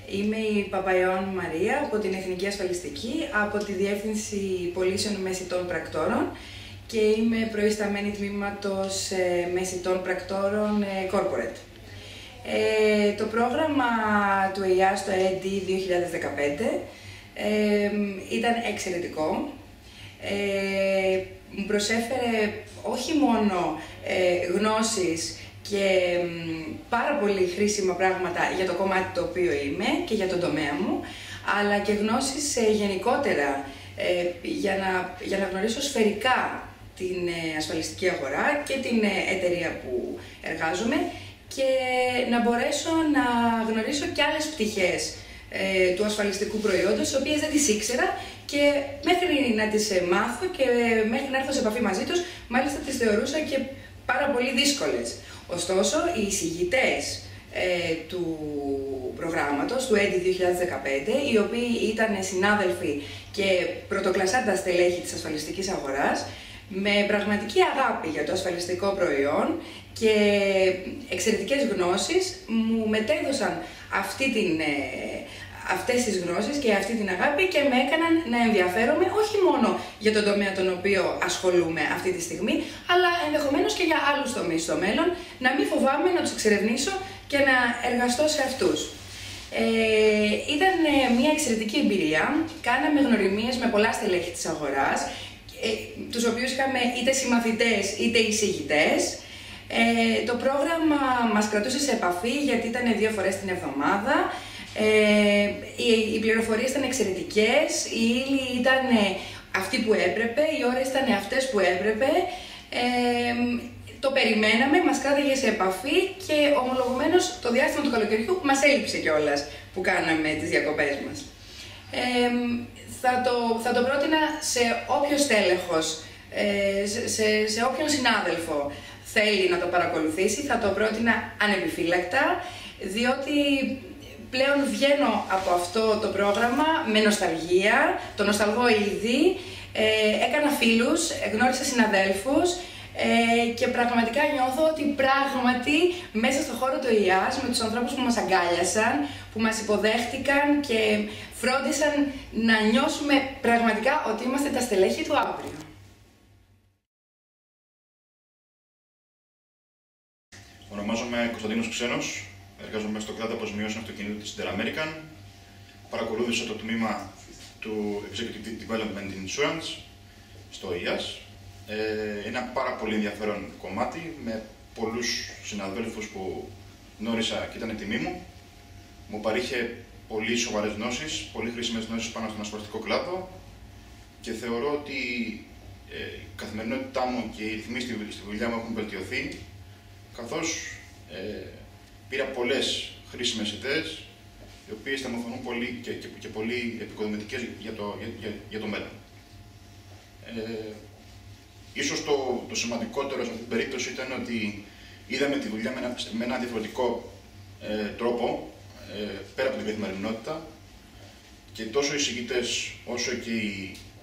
Είμαι η Παπαϊωάννου Μαρία από την Εθνική Ασφαλιστική, από τη Διεύθυνση Πωλήσεων Μεσιτών Πρακτόρων και είμαι προϊσταμένη τμήματος Μεσιτών Πρακτόρων Corporate. Το πρόγραμμα του ΕΙΑ στο ED 2015 ήταν εξαιρετικό. Μου προσέφερε όχι μόνο γνώσεις και πάρα πολύ χρήσιμα πράγματα για το κομμάτι το οποίο είμαι και για τον τομέα μου, αλλά και γνώσεις γενικότερα για να γνωρίσω σφαιρικά την ασφαλιστική αγορά και την εταιρεία που εργάζομαι και να μπορέσω να γνωρίσω και άλλες πτυχές του ασφαλιστικού προϊόντος, τις οποίες δεν τις ήξερα και μέχρι να τις μάθω και μέχρι να έρθω σε επαφή μαζί τους, μάλιστα τις θεωρούσα και πάρα πολύ δύσκολες. Ωστόσο, οι εισηγητές του προγράμματος, του ED 2015, οι οποίοι ήταν συνάδελφοι και πρωτοκλασσάντα στελέχη της ασφαλιστικής αγοράς, με πραγματική αγάπη για το ασφαλιστικό προϊόν και εξαιρετικές γνώσεις, μου μετέδωσαν αυτές τις γνώσεις και αυτή την αγάπη και με έκαναν να ενδιαφέρομαι όχι μόνο για τον τομέα τον οποίο ασχολούμαι αυτή τη στιγμή, αλλά ενδεχομένως και για άλλους τομείς στο μέλλον, να μην φοβάμαι να τους εξερευνήσω και να εργαστώ σε αυτούς. Ήταν μια εξαιρετική εμπειρία, κάναμε γνωριμίες με πολλά στελέχη της αγοράς, τους οποίους είχαμε είτε συμμαθητές είτε εισηγητές. Το πρόγραμμα μας κρατούσε σε επαφή γιατί ήταν 2 φορές την εβδομάδα. Οι πληροφορίες ήταν εξαιρετικές, οι ύλοι ήταν αυτοί που έπρεπε, οι ώρες ήταν αυτές που έπρεπε. Το περιμέναμε, μας κράταγε σε επαφή και ομολογουμένως το διάστημα του καλοκαιριού μας έλειψε κιόλας που κάναμε τις διακοπές μας. Θα το πρότεινα σε όποιο στέλεχος, σε όποιον συνάδελφο θέλει να το παρακολουθήσει, θα το πρότεινα ανεπιφύλακτα, διότι πλέον βγαίνω από αυτό το πρόγραμμα με νοσταλγία, το νοσταλγώ ήδη, έκανα φίλους, γνώρισα συναδέλφους και πραγματικά νιώθω ότι πράγματι μέσα στο χώρο του ΕΙΑΣ, με τους ανθρώπους που μας αγκάλιασαν, που μας υποδέχτηκαν και φρόντισαν να νιώσουμε πραγματικά ότι είμαστε τα στελέχη του αύριο. Ονομάζομαι Κωνσταντίνος Ξένος, εργάζομαι στο κλάδο αποζημιώσεων αυτοκινήτου της Interamerican. Παρακολούθησα το τμήμα του Executive Development Insurance στο ΕΙΑΣ. Ένα πάρα πολύ ενδιαφέρον κομμάτι, με πολλούς συναδέλφους που γνώρισα και ήταν τιμή μου. Μου παρήχε πολύ σοβαρές γνώσεις, πολύ χρήσιμες γνώσεις πάνω στον ασφαλιστικό κλάδο και θεωρώ ότι η καθημερινότητά μου και οι ρυθμοί στη δουλειά μου έχουν βελτιωθεί, καθώς πήρα πολλές χρήσιμες ιδέες, οι οποίες θα μου φανούν πολύ και πολύ επικοδομητικές για το μέλλον. Ίσως το σημαντικότερο σε αυτή την περίπτωση ήταν ότι είδαμε τη δουλειά με ένα διαφορετικό τρόπο, πέρα από την καθημερινότητα, και τόσο οι εισηγητές όσο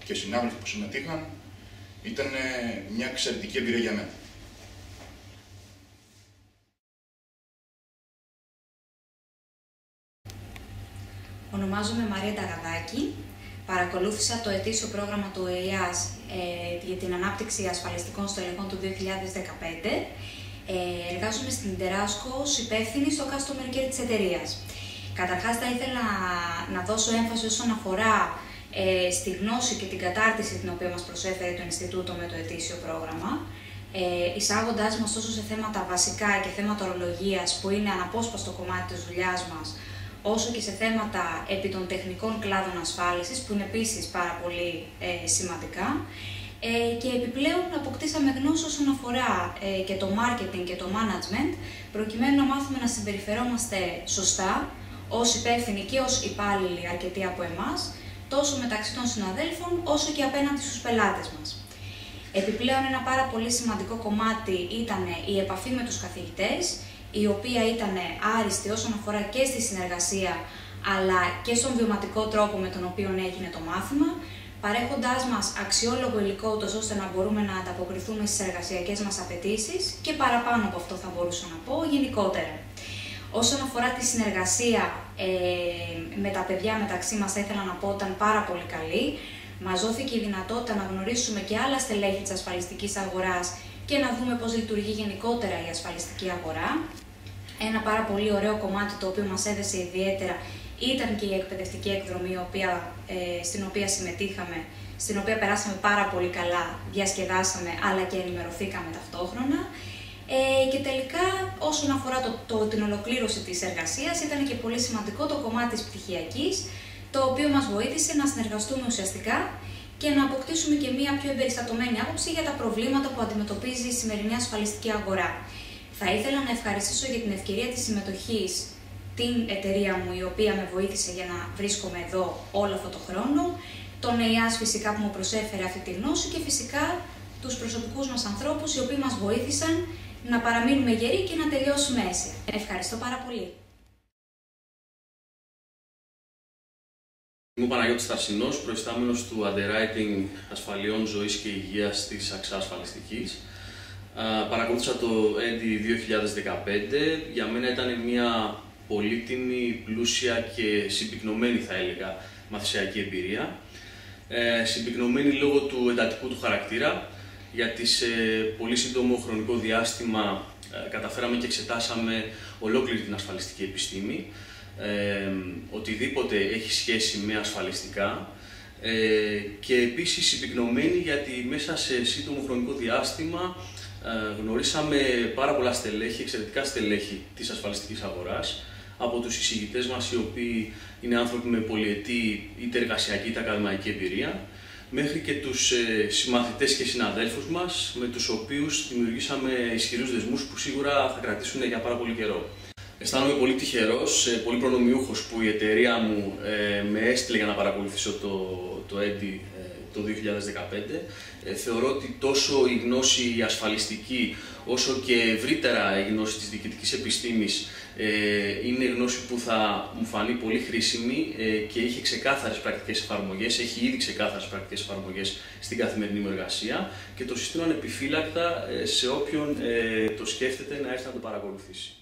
και οι συνάδελφοι που συμμετείχαν ήταν μια εξαιρετική εμπειρία για μένα. Ονομάζομαι Μαρία Ταγαδάκη. Παρακολούθησα το ετήσιο πρόγραμμα του ΕΙΑΣ για την ανάπτυξη ασφαλιστικών στελεχών του 2015. Εργάζομαι στην Τεράσκο ως υπεύθυνη στο Customer Care της εταιρείας. Καταρχάς θα ήθελα να δώσω έμφαση όσον αφορά στη γνώση και την κατάρτιση την οποία μας προσέφερε το Ινστιτούτο με το ετήσιο πρόγραμμα, εισάγοντάς μας τόσο σε θέματα βασικά και θέματα ορολογίας που είναι αναπόσπαστο κομμάτι της δουλειάς μας, όσο και σε θέματα επί των τεχνικών κλάδων ασφάλισης, που είναι επίσης πάρα πολύ σημαντικά. Και επιπλέον αποκτήσαμε γνώση όσον αφορά και το marketing και το management, προκειμένου να μάθουμε να συμπεριφερόμαστε σωστά, ως υπεύθυνοι και ως υπάλληλοι αρκετοί από εμάς, τόσο μεταξύ των συναδέλφων, όσο και απέναντι στους πελάτες μας. Επιπλέον ένα πάρα πολύ σημαντικό κομμάτι ήταν η επαφή με τους καθηγητές, η οποία ήταν άριστη όσον αφορά και στη συνεργασία, αλλά και στον βιωματικό τρόπο με τον οποίο έγινε το μάθημα, παρέχοντάς μας αξιόλογο υλικό, ώστε να μπορούμε να ανταποκριθούμε στις εργασιακές μας απαιτήσεις και παραπάνω από αυτό θα μπορούσα να πω γενικότερα. Όσον αφορά τη συνεργασία με τα παιδιά μεταξύ μας, θα ήθελα να πω ότι ήταν πάρα πολύ καλή. Μας δόθηκε η δυνατότητα να γνωρίσουμε και άλλα στελέχη της ασφαλιστικής αγοράς και να δούμε πώς λειτουργεί γενικότερα η ασφαλιστική αγορά. Ένα πάρα πολύ ωραίο κομμάτι το οποίο μας έδεσε ιδιαίτερα ήταν και η εκπαιδευτική εκδρομή στην οποία συμμετείχαμε, στην οποία περάσαμε πάρα πολύ καλά, διασκεδάσαμε αλλά και ενημερωθήκαμε ταυτόχρονα. Και τελικά, όσον αφορά την ολοκλήρωση της εργασίας, ήταν και πολύ σημαντικό το κομμάτι της πτυχιακής, το οποίο μας βοήθησε να συνεργαστούμε ουσιαστικά και να αποκτήσουμε και μία πιο εμπεριστατωμένη άποψη για τα προβλήματα που αντιμετωπίζει η σημερινή ασφαλιστική αγορά. Θα ήθελα να ευχαριστήσω για την ευκαιρία της συμμετοχής την εταιρεία μου, η οποία με βοήθησε για να βρίσκομαι εδώ όλο αυτό το χρόνο, τον ΕΙΑΣ φυσικά που μου προσέφερε αυτή τη γνώση και φυσικά τους προσωπικούς μας ανθρώπους οι οποίοι μας βοήθησαν να παραμείνουμε γεροί και να τελειώσουμε αίσια. Ευχαριστώ πάρα πολύ. Είμαι ο Παναγιώτης Ταρσινός, προϊστάμενος του Underwriting Ασφαλιών Ζωής και Υγείας της ΑΞΑ Ασφαλιστικής. Παρακολούθησα το ENDI 2015. Για μένα ήταν μια πολύτιμη, πλούσια και συμπυκνωμένη, θα έλεγα, μαθησιακή εμπειρία. Συμπυκνωμένη λόγω του εντατικού του χαρακτήρα, γιατί σε πολύ σύντομο χρονικό διάστημα καταφέραμε και εξετάσαμε ολόκληρη την ασφαλιστική επιστήμη. Οτιδήποτε έχει σχέση με ασφαλιστικά και επίσης συμπυκνωμένη γιατί μέσα σε σύντομο χρονικό διάστημα γνωρίσαμε πάρα πολλά στελέχη, εξαιρετικά στελέχη της ασφαλιστικής αγοράς, από τους εισηγητές μας, οι οποίοι είναι άνθρωποι με πολυετή είτε εργασιακή είτε ακαδημαϊκή εμπειρία, μέχρι και τους συμμαθητές και συναδέλφους μας, με τους οποίους δημιουργήσαμε ισχυρούς δεσμούς που σίγουρα θα κρατήσουν για πάρα πολύ καιρό. Αισθάνομαι πολύ τυχερός, πολύ προνομιούχος που η εταιρεία μου με έστειλε για να παρακολουθήσω το ENDI το 2015. Θεωρώ ότι τόσο η γνώση ασφαλιστική, όσο και ευρύτερα η γνώση της διοικητικής επιστήμης είναι γνώση που θα μου φανεί πολύ χρήσιμη και έχει ξεκάθαρες πρακτικές εφαρμογές, έχει ήδη ξεκάθαρες πρακτικές εφαρμογές στην καθημερινή μου εργασία και το συστήνω ανεπιφύλακτα σε όποιον το σκέφτεται να έρθει να το παρακολουθήσει.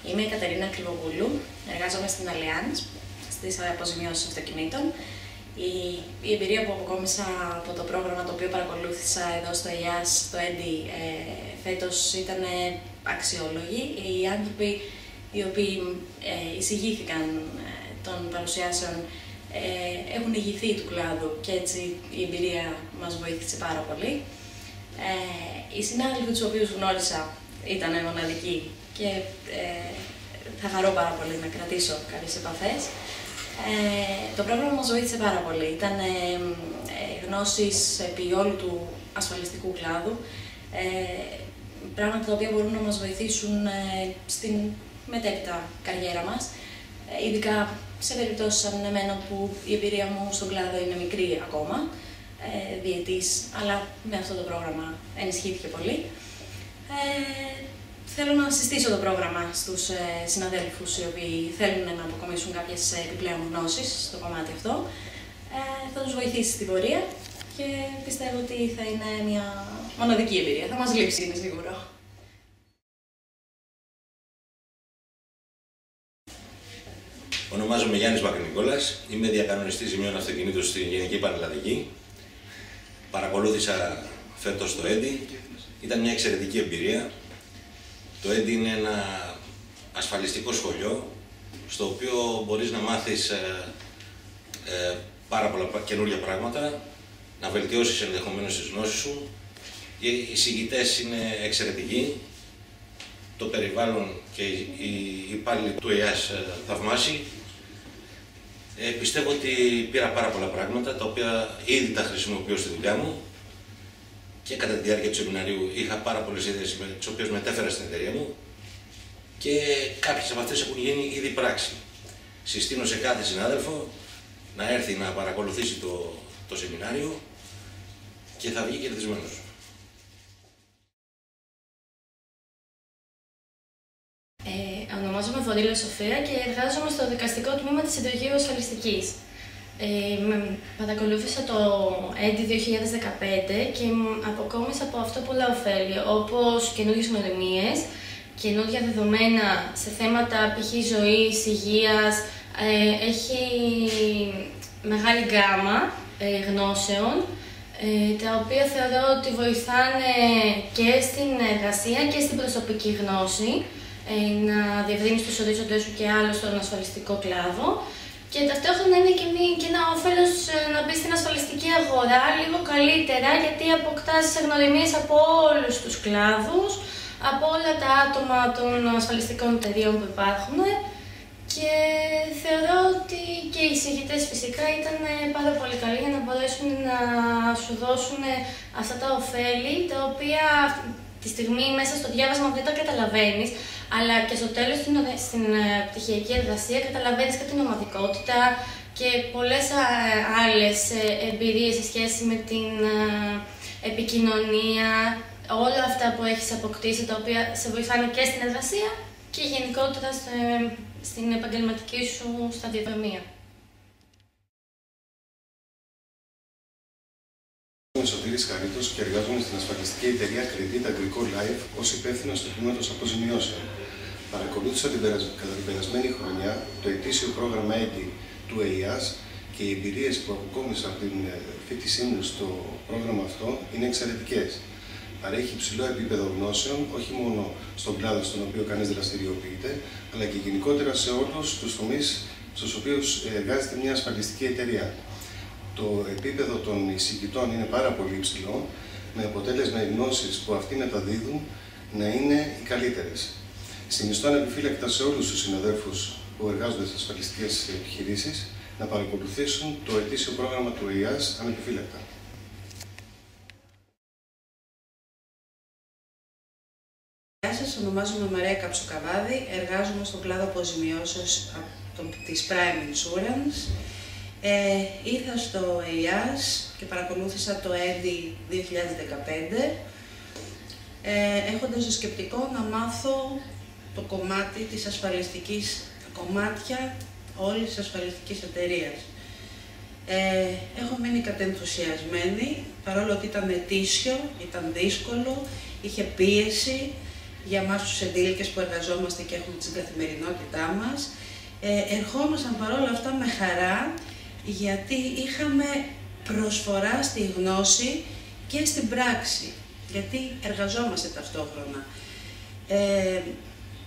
Είμαι η Κατερίνα Κλιμογούλου, εργάζομαι στην Allianz, στις αποζημιώσεις αυτοκινήτων. Η εμπειρία που αποκόμισα από το πρόγραμμα το οποίο παρακολούθησα εδώ στο ΕΙΑΣ, το ENDI, φέτος ήταν αξιόλογοι. Οι άνθρωποι οι οποίοι εισηγήθηκαν των παρουσιάσεων έχουν ηγηθεί του κλάδου και έτσι η εμπειρία μας βοήθησε πάρα πολύ. Οι συνάδελφοι τους οποίους γνώρισα ήταν μοναδικοί και θα χαρώ πάρα πολύ να κρατήσω κάποιες επαφές. Το πρόγραμμα μας βοήθησε πάρα πολύ. Ήταν γνώσεις επί όλου του ασφαλιστικού κλάδου, πράγματα τα οποία μπορούν να μας βοηθήσουν στην μετέπειτα καριέρα μας, ειδικά σε περιπτώσεις σαν εμένα που η εμπειρία μου στον κλάδο είναι μικρή ακόμα, διετής, αλλά με αυτό το πρόγραμμα ενισχύθηκε πολύ. Θέλω να συστήσω το πρόγραμμα στους συναδέλφους οι οποίοι θέλουν να αποκομίσουν κάποιες επιπλέον γνώσεις στο κομμάτι αυτό. Θα τους βοηθήσει στην πορεία και πιστεύω ότι θα είναι μια μοναδική εμπειρία. Θα μας λείψει, είναι σίγουρο. Ονομάζομαι Γιάννης Μακρυνικόλας, είμαι διακανονιστής ζημιών αυτοκινήτων στην Γενική Πανελλαδική. Παρακολούθησα φέτος το ENDI, ήταν μια εξαιρετική εμπειρία. Το ENDI είναι ένα ασφαλιστικό σχολείο, στο οποίο μπορείς να μάθεις πάρα πολλά καινούργια πράγματα, να βελτιώσεις ενδεχομένως τις γνώσεις σου. Οι εισηγητές είναι εξαιρετικοί, το περιβάλλον και οι υπάλληλοι του ΕΙΑΣ θαυμάσιοι. Πιστεύω ότι πήρα πάρα πολλά πράγματα, τα οποία ήδη τα χρησιμοποιώ στη δουλειά μου και κατά τη διάρκεια του σεμιναρίου είχα πάρα πολλές ιδέες τις οποίες μετέφερα στην εταιρεία μου και κάποιες από αυτές έχουν γίνει ήδη πράξη. Συστήνω σε κάθε συνάδελφο να έρθει να παρακολουθήσει το σεμινάριο και θα βγει κερδισμένος. Ονομάζομαι Φωτήλα Σοφία και εργάζομαι στο δικαστικό τμήμα της Συντροχείου Ασφαλιστικής. Παρακολούθησα το EDI 2015 και αποκόμισα από αυτό πολλά ωφέλη, όπως καινούργιες γνωριμίες, καινούργια δεδομένα σε θέματα π.χ. ζωής, υγείας. Έχει μεγάλη γκάμα γνώσεων, τα οποία θεωρώ ότι βοηθάνε και στην εργασία και στην προσωπική γνώση, να διευρύνεις τους ορίζοντες σου και άλλο στον ασφαλιστικό κλάδο. Και ταυτόχρονα είναι και ένα όφελος να μπει στην ασφαλιστική αγορά λίγο καλύτερα, γιατί αποκτάς γνωριμίες από όλους τους κλάδους, από όλα τα άτομα των ασφαλιστικών εταιρείων που υπάρχουν, και θεωρώ ότι και οι εισηγητές φυσικά ήταν πάρα πολύ καλοί για να μπορέσουν να σου δώσουν αυτά τα ωφέλη, τα οποία τη στιγμή μέσα στο διάβασμα δεν τα καταλαβαίνεις, αλλά και στο τέλος στην πτυχιακή εργασία καταλαβαίνεις και την ομαδικότητα και πολλές άλλες εμπειρίες σε σχέση με την επικοινωνία, όλα αυτά που έχεις αποκτήσει, τα οποία σε βοηθάνε και στην εργασία και γενικότερα στην επαγγελματική σου σταδιοδρομία. Είμαι Σωτήρης Χαρίτος και εργάζομαι στην ασφαλιστική εταιρεία Credit Agricole Life ως υπεύθυνος του τμήματος αποζημιώσεων. Παρακολούθησα κατά την περασμένη χρονιά το ετήσιο πρόγραμμα EDI του ΕΙΑΣ και οι εμπειρίες που αποκόμισα από την φοιτησή μου στο πρόγραμμα αυτό είναι εξαιρετικές. Παρέχει υψηλό επίπεδο γνώσεων, όχι μόνο στον κλάδο στον οποίο κανείς δραστηριοποιείται, αλλά και γενικότερα σε όλους τους τομείς στους οποίους εργάζεται μια ασφαλιστική εταιρεία. Το επίπεδο των εισηγητών είναι πάρα πολύ υψηλό, με αποτέλεσμα οι γνώσεις που αυτοί μεταδίδουν να είναι οι καλύτερες. Συνιστώ ανεπιφύλακτα σε όλους τους συναδέλφους που εργάζονται στις ασφαλιστικές επιχειρήσεις να παρακολουθήσουν το ετήσιο πρόγραμμα του ΕΙΑΣ ανεπιφύλακτα. Γεια σας, ονομάζομαι Μαρία Καψοκαβάδη, εργάζομαι στον κλάδο αποζημιώσεως της Prime Insurance. Ήρθα στο ΕΙΑΣ και παρακολούθησα το EDI 2015, έχοντας το σκεπτικό να μάθω το κομμάτι της ασφαλιστικής, τα κομμάτια όλης της ασφαλιστικής εταιρείας. Έχω μείνει κατενθουσιασμένη, παρόλο ότι ήταν ετήσιο, ήταν δύσκολο, είχε πίεση για εμάς τους ενήλικες που εργαζόμαστε και έχουμε την καθημερινότητά μας. Ερχόμασταν παρόλα αυτά με χαρά, γιατί είχαμε προσφορά στη γνώση και στην πράξη, γιατί εργαζόμαστε ταυτόχρονα.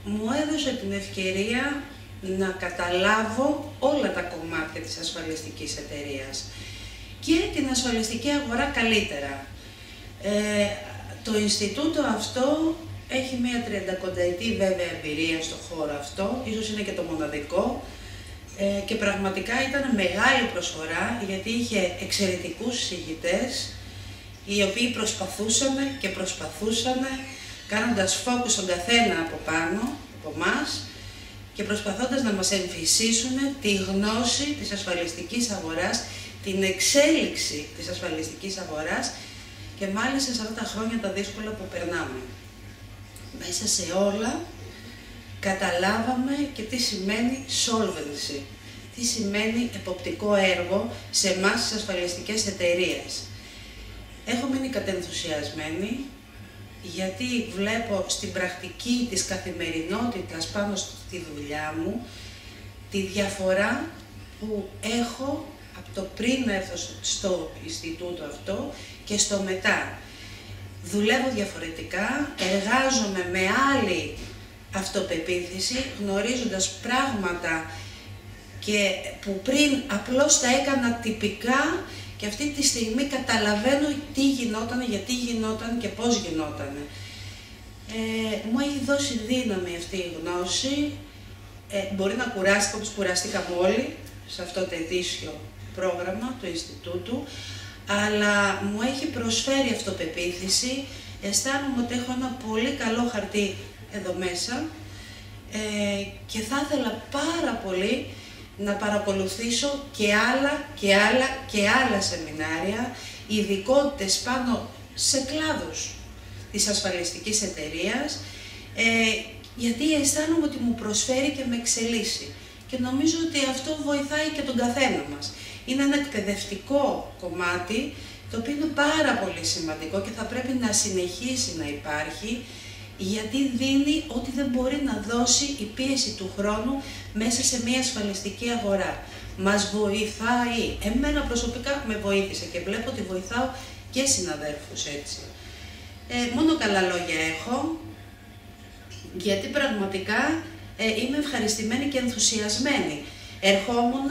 Μου έδωσε την ευκαιρία να καταλάβω όλα τα κομμάτια της ασφαλιστικής εταιρείας και την ασφαλιστική αγορά καλύτερα. Το Ινστιτούτο αυτό έχει μία 30 βέβαια εμπειρία στο χώρο αυτό, ίσως είναι και το μοναδικό, και πραγματικά ήταν μεγάλη προσφορά, γιατί είχε εξαιρετικούς εισηγητές, οι οποίοι προσπαθούσαν, κάνοντας focus στον καθένα από πάνω, από εμάς, και προσπαθώντας να μας εμφυσίσουν τη γνώση της ασφαλιστικής αγοράς, την εξέλιξη της ασφαλιστικής αγοράς και μάλιστα σε αυτά τα χρόνια τα δύσκολα που περνάμε. Μέσα σε όλα καταλάβαμε και τι σημαίνει solvency, τι σημαίνει εποπτικό έργο σε εμάς τις ασφαλιστικές εταιρείες. Έχω μείνει κατενθουσιασμένη, γιατί βλέπω στην πρακτική της καθημερινότητας πάνω στη δουλειά μου τη διαφορά που έχω από το πριν έρθω στο Ινστιτούτο αυτό και στο μετά. Δουλεύω διαφορετικά, εργάζομαι με άλλη αυτοπεποίθηση, γνωρίζοντας πράγματα και που πριν απλώς τα έκανα τυπικά, και αυτή τη στιγμή καταλαβαίνω τι γινόταν, γιατί γινόταν και πώς γινόταν. Μου έχει δώσει δύναμη αυτή η γνώση. Μπορεί να κουράστηκα όπως κουράστηκαμε όλοι σε αυτό το ετήσιο πρόγραμμα του Ινστιτούτου, αλλά μου έχει προσφέρει αυτοπεποίθηση. Αισθάνομαι ότι έχω ένα πολύ καλό χαρτί εδώ μέσα και θα ήθελα πάρα πολύ να παρακολουθήσω και άλλα σεμινάρια, ειδικότητες πάνω σε κλάδους της ασφαλιστικής εταιρείας, γιατί αισθάνομαι ότι μου προσφέρει και με εξελίσσει. και νομίζω ότι αυτό βοηθάει και τον καθένα μας. Είναι ένα εκπαιδευτικό κομμάτι, το οποίο είναι πάρα πολύ σημαντικό και θα πρέπει να συνεχίσει να υπάρχει, γιατί δίνει ό,τι δεν μπορεί να δώσει η πίεση του χρόνου μέσα σε μια ασφαλιστική αγορά. Μας βοηθάει, εμένα προσωπικά με βοήθησε και βλέπω ότι βοηθάω και συναδέλφους έτσι. Μόνο καλά λόγια έχω, γιατί πραγματικά είμαι ευχαριστημένη και ενθουσιασμένη. Ερχόμουν,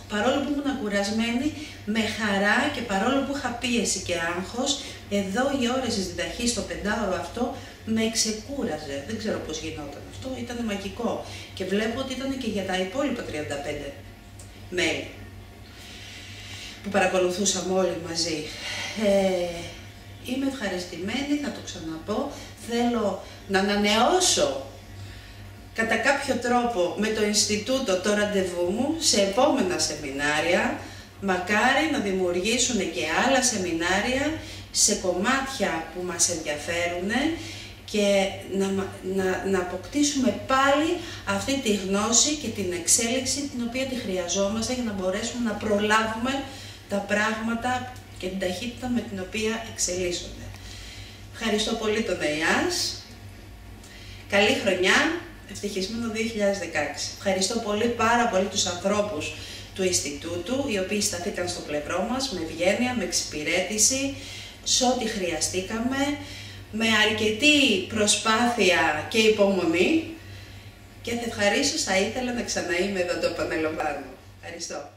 παρόλο που ήμουν κουρασμένη, με χαρά και παρόλο που είχα πίεση και άγχος, εδώ οι ώρες της διδαχής, το 5ωρο αυτό, με ξεκούραζε. Δεν ξέρω πώς γινόταν αυτό, ήταν μαγικό. Και βλέπω ότι ήταν και για τα υπόλοιπα 35 μέλη που παρακολουθούσαμε όλοι μαζί. Είμαι ευχαριστημένη, θα το ξαναπώ. Θέλω να ανανεώσω κατά κάποιο τρόπο με το Ινστιτούτο το ραντεβού μου σε επόμενα σεμινάρια. Μακάρι να δημιουργήσουν και άλλα σεμινάρια σε κομμάτια που μας ενδιαφέρουν και να αποκτήσουμε πάλι αυτή τη γνώση και την εξέλιξη την οποία τη χρειαζόμαστε για να μπορέσουμε να προλάβουμε τα πράγματα και την ταχύτητα με την οποία εξελίσσονται. Ευχαριστώ πολύ τον ΕΙΑΣ. Καλή χρονιά, ευτυχισμένο 2016. Ευχαριστώ πολύ, πάρα πολύ τους ανθρώπους του Ινστιτούτου, οι οποίοι σταθήκαν στο πλευρό μας με ευγένεια, με εξυπηρέτηση, σε ό,τι χρειαστήκαμε, με αρκετή προσπάθεια και υπομονή και ευχαρίστως θα ήθελα να ξαναείμαι εδώ, το επαναλαμβάνω. Ευχαριστώ.